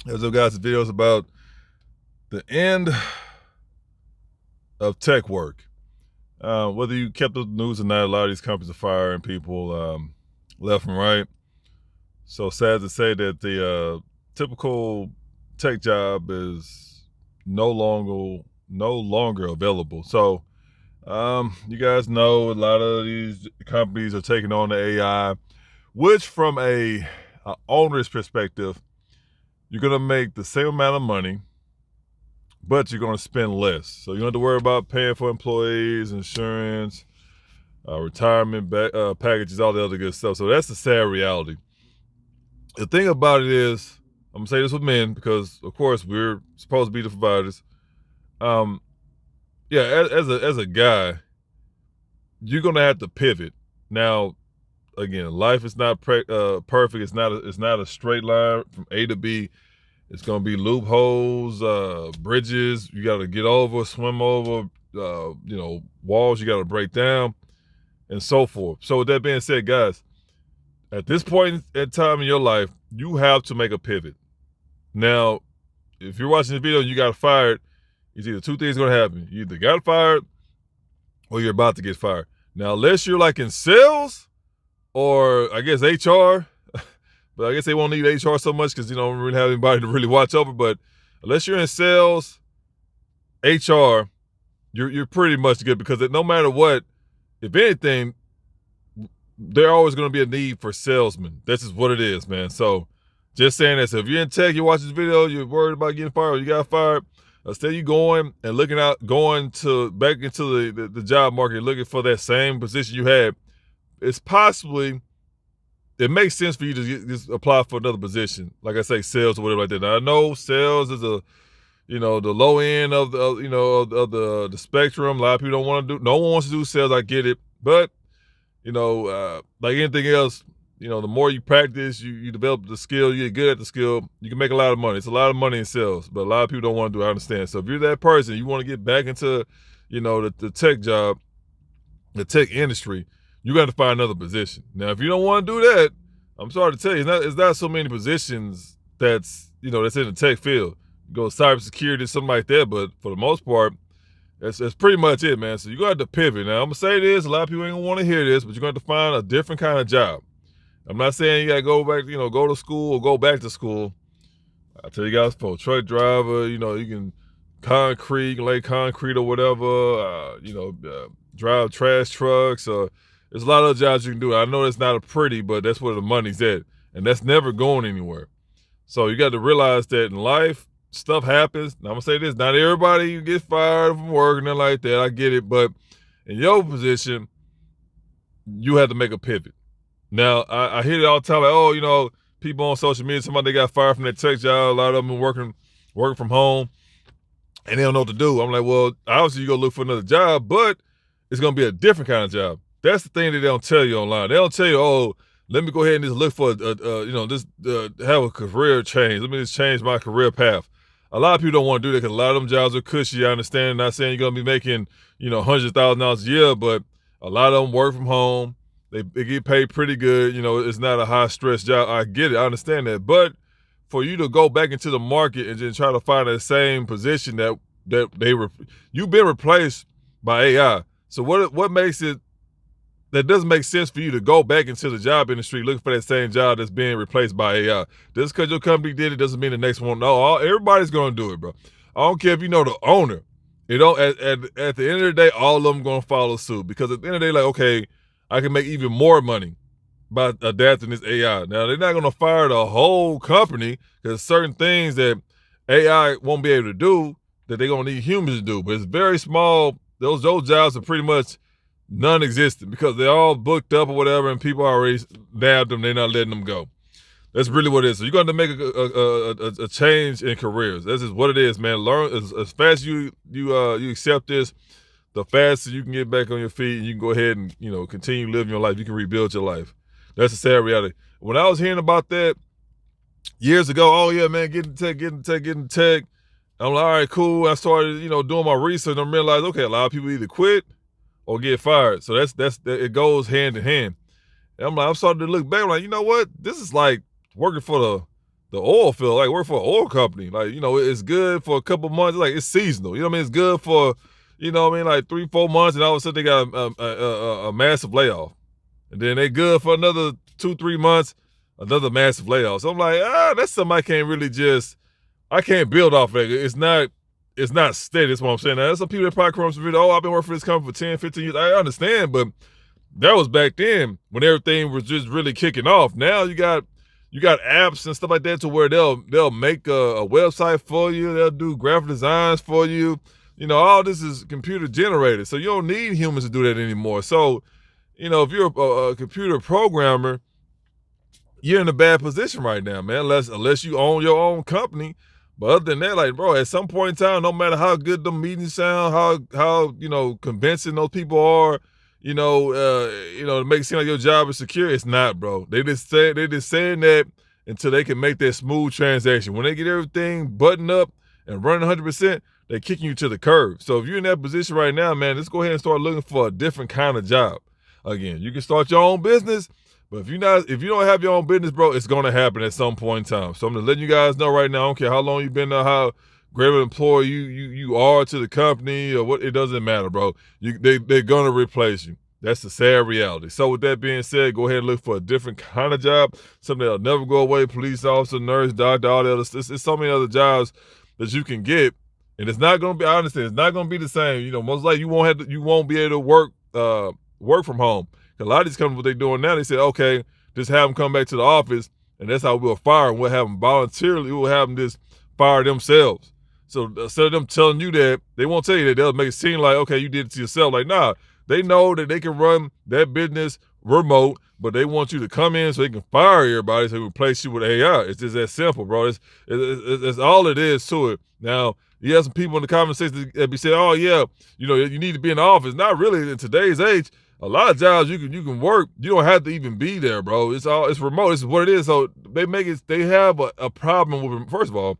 There's got some videos about the end of tech work. Whether you kept the news or not, a lot of these companies are firing people left and right. So sad to say that the typical tech job is no longer available. So you guys know a lot of these companies are taking on the AI, which from a owner's perspective, you're gonna make the same amount of money, but you're gonna spend less. So you don't have to worry about paying for employees, insurance, retirement packages, all the other good stuff. So that's the sad reality. The thing about it is, I'm gonna say this with men because, of course, we're supposed to be the providers. Um, yeah, as a guy, you're gonna have to pivot. Now, again, life is not perfect. It's not a straight line from A to B. It's gonna be loopholes, bridges you got to get over, swim over, walls you got to break down, and so forth. So with that being said, guys, at this point in time in your life, you have to make a pivot. Now, if you're watching the video and you got fired, it's either two things going to happen. You either got fired or you're about to get fired. Now, unless you're like in sales or I guess HR, but I guess they won't need HR so much because you don't really have anybody to really watch over. But unless you're in sales, HR, you're pretty much good because no matter what, if anything, there always going to be a need for salesmen. This is what it is, man. So just saying that. So if you're in tech, you watch this video, you're worried about getting fired, or you got fired, instead of you going and going to back into the job market, looking for that same position you had, it's possibly, it makes sense for you to just apply for another position. Like I say, sales or whatever like that. Now I know sales is the low end of the spectrum. A lot of people don't want to do, no one wants to do sales. I get it. But like anything else, the more you practice, you develop the skill, you get good at the skill, you can make a lot of money. It's a lot of money in sales, but a lot of people don't want to do it. I understand. So if you're that person, you want to get back into, the tech job, the tech industry, you got to find another position. Now, if you don't want to do that, I'm sorry to tell you, it's not so many positions that's in the tech field. You go cybersecurity, something like that, but for the most part, that's pretty much it, man. So you're gonna have to pivot. Now I'm gonna say this, a lot of people ain't gonna want to hear this, but you're gonna have to find a different kind of job. I'm not saying you gotta go back, go to school or go back to school. I tell you guys, for a truck driver, you can lay concrete or whatever, drive trash trucks. There's a lot of jobs you can do. I know it's not a pretty, but that's where the money's at. And that's never going anywhere. So you got to realize that in life, stuff happens. Now I'm gonna say this: not everybody gets fired from work and nothing like that. I get it, but in your position, you have to make a pivot. Now I hear it all the time, like, oh, people on social media, somebody they got fired from their tech job. A lot of them are working from home, and they don't know what to do. I'm like, well, obviously you go look for another job, but it's gonna be a different kind of job. That's the thing that they don't tell you online. They don't tell you, oh, let me go ahead and just look for have a career change. Let me just change my career path. A lot of people don't want to do that because a lot of them jobs are cushy. I understand. Not saying you're gonna be making $100,000 a year, but a lot of them work from home. They get paid pretty good. It's not a high stress job. I get it. I understand that. But for you to go back into the market and then try to find that same position you've been replaced by AI. So what makes it that doesn't make sense for you to go back into the job industry looking for that same job that's being replaced by AI? Just because your company did it doesn't mean the next one. No, everybody's going to do it, bro. I don't care if you know the owner. At the end of the day, all of them going to follow suit because at the end of the day, like, okay, I can make even more money by adapting this AI. Now, they're not going to fire the whole company because certain things that AI won't be able to do that they're going to need humans to do. But it's very small. Those jobs are pretty much non-existent because they're all booked up or whatever, and people already nabbed them. They're not letting them go. That's really what it is. So you're going to make a change in careers. This is what it is, man. Learn as fast as you accept this, the faster you can get back on your feet, and you can go ahead and continue living your life. You can rebuild your life. That's the sad reality. When I was hearing about that years ago, oh yeah, man, getting tech. I'm like, all right, cool. I started, doing my research and I realized, okay, a lot of people either quit or get fired. So it goes hand in hand. And I'm starting to look back. I'm like, you know what? This is like working for the oil field, like work for an oil company. Like, it's good for a couple months. Like, it's seasonal. You know what I mean? It's good for, like 3-4 months, and all of a sudden they got a massive layoff. And then they good for another 2-3 months, another massive layoff. So I'm like, that's something I can't build off of it. It's not steady. That's what I'm saying. Now, there's some people that probably come from some video, I've been working for this company for 10, 15 years. I understand, but that was back then when everything was just really kicking off. Now you got apps and stuff like that to where they'll make a website for you. They'll do graphic designs for you. All this is computer generated. So you don't need humans to do that anymore. So, if you're a computer programmer, you're in a bad position right now, man, unless you own your own company. But other than that, like, bro, at some point in time, no matter how good the meetings sound, how convincing those people are, to make it seem like your job is secure, it's not, bro. They just saying that until they can make that smooth transaction. When they get everything buttoned up and running 100%, they're kicking you to the curb. So if you're in that position right now, man, let's go ahead and start looking for a different kind of job. Again, you can start your own business, but if you don't have your own business, bro, it's gonna happen at some point in time. So I'm just letting you guys know right now. I don't care how long you've been there, how great of an employee you are to the company or what. It doesn't matter, bro. They're gonna replace you. That's the sad reality. So with that being said, go ahead and look for a different kind of job, something that'll never go away. Police officer, nurse, doctor, all the other. It's so many other jobs that you can get, and it's not gonna be. I understand it's not gonna be the same. Most likely you won't be able to work from home. A lot of these companies, what they're doing now, they say, okay, just have them come back to the office, and that's how we'll fire them. We'll have them voluntarily. We'll have them just fire themselves. So instead of them telling you that, they won't tell you that. They'll make it seem like, okay, you did it to yourself. Like, nah, they know that they can run that business remote, but they want you to come in so they can fire everybody so they replace you with AI. It's just that simple, bro. It's all it is to it. Now, you have some people in the comment section that be saying, oh, yeah, you need to be in the office. Not really in today's age. A lot of jobs you can work. You don't have to even be there, bro. It's remote. It's what it is. So they have a problem with, first of all,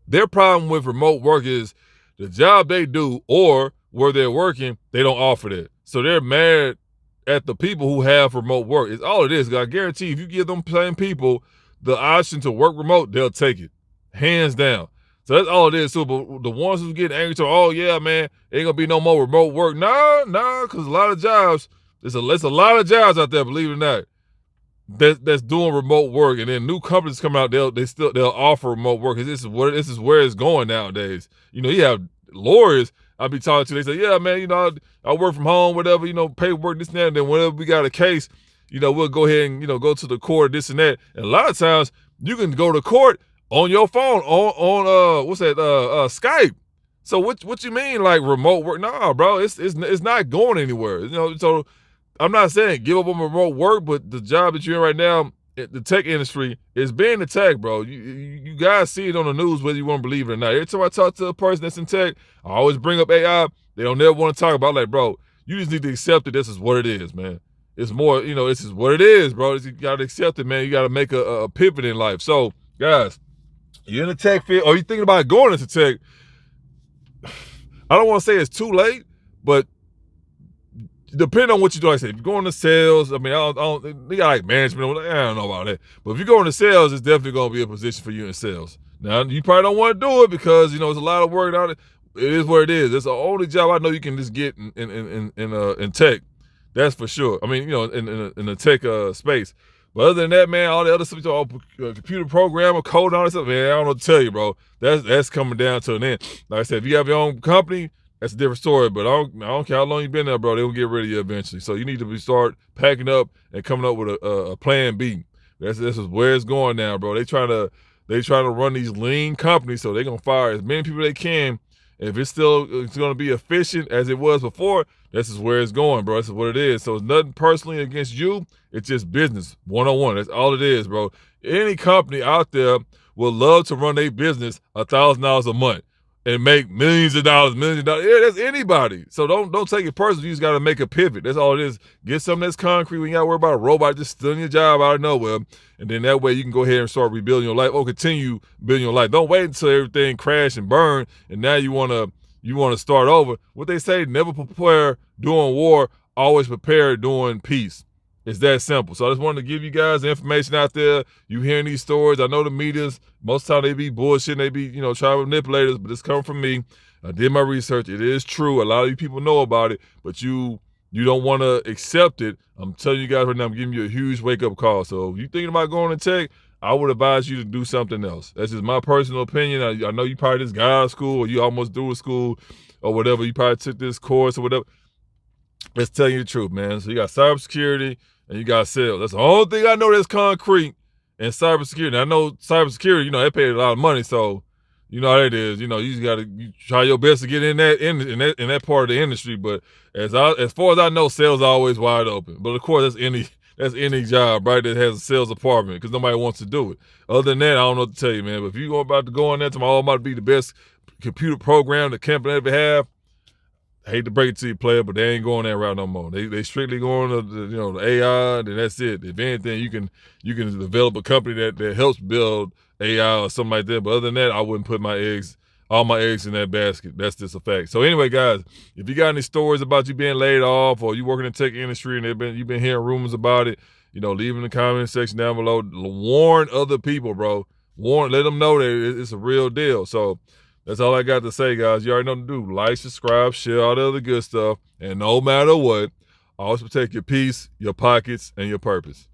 their problem with remote work is the job they do or where they're working, they don't offer that. So they're mad at the people who have remote work. It's all it is. I guarantee if you give them same people the option to work remote, they'll take it. Hands down. So that's all it is too. But the ones who get angry to, oh yeah, man, ain't gonna be no more remote work. Nah, because a lot of jobs, there's a lot of jobs out there, believe it or not, that's doing remote work. And then new companies come out, they'll offer remote work. This is where it's going nowadays. You have lawyers I'll be talking to. They say, yeah, man, I work from home, whatever, paperwork, this and that. And then whenever we got a case, we'll go ahead and go to the court, this and that. And a lot of times you can go to court on your phone, on what's that, Skype. So what you mean, like remote work? Nah, bro, it's not going anywhere. So I'm not saying give up on remote work, but the job that you're in right now, the tech industry, is being attacked, bro. You guys see it on the news, whether you want to believe it or not. Every time I talk to a person that's in tech, I always bring up AI. They don't never want to talk about, like, bro, you just need to accept that this is what it is, man. It's more, this is what it is, bro. You got to accept it, man. You got to make a pivot in life. So, guys, you're in the tech field, or you're thinking about going into tech, I don't want to say it's too late, but depending on what you do, like I said, if you're going to sales, I mean, I don't they got like management, I don't know about that. But if you're going to sales, it's definitely going to be a position for you in sales. Now, you probably don't want to do it because, it's a lot of work out. It is what it is. It's the only job I know you can just get in tech. That's for sure. I mean, in the tech space. But other than that, man, all the other stuff, computer programmer, code, all that stuff, man, I don't know what to tell you, bro. That's coming down to an end. Like I said, if you have your own company, that's a different story. But I don't care how long you've been there, bro. They will get rid of you eventually. So you need to start packing up and coming up with a plan B. This is where it's going now, bro. They trying to run these lean companies, so they're gonna fire as many people they can. If it's going to be efficient as it was before, this is where it's going, bro. This is what it is. So it's nothing personally against you. It's just business, one-on-one. That's all it is, bro. Any company out there will love to run their business $1,000 a month and make millions of dollars. Yeah, that's anybody. So don't take it personally. You just got to make a pivot. That's all it is. Get something that's concrete. We ain't got to worry about a robot just stealing your job out of nowhere. And then that way you can go ahead and start rebuilding your life or continue building your life. Don't wait until everything crash and burn and now you want to start over. What they say, never prepare during war, always prepare during peace. It's that simple. So I just wanted to give you guys the information out there. You hearing these stories. I know the medias, most of the time they be bullshit. They be, trying to manipulate us, but it's coming from me. I did my research. It is true. A lot of you people know about it, but you don't want to accept it. I'm telling you guys right now, I'm giving you a huge wake-up call. So if you're thinking about going to tech, I would advise you to do something else. That's just my personal opinion. I know you probably just got out of school or you almost through with school or whatever. You probably took this course or whatever. Let's tell you the truth, man. So you got cybersecurity and you got sales. That's the only thing I know that's concrete in cybersecurity. I know cybersecurity, they pay a lot of money, so you know how it is. You just gotta try your best to get in that part of the industry. But as far as I know, sales are always wide open. But of course, that's any job, right, that has a sales department because nobody wants to do it. Other than that, I don't know what to tell you, man. But if you're about to go in there tomorrow, I'm about to be the best computer program the company ever have. I hate to break it to you, player, but they ain't going that route no more. They strictly going to the AI, and that's it. If anything, you can develop a company that helps build AI or something like that. But other than that, I wouldn't put all my eggs in that basket. That's just a fact. So anyway, guys, if you got any stories about you being laid off or you working in the tech industry and you've been hearing rumors about it, leave in the comment section down below. Warn other people, bro. Let them know that it's a real deal. So that's all I got to say, guys. You already know what to do. Like, subscribe, share, all the other good stuff. And no matter what, always protect your peace, your pockets, and your purpose.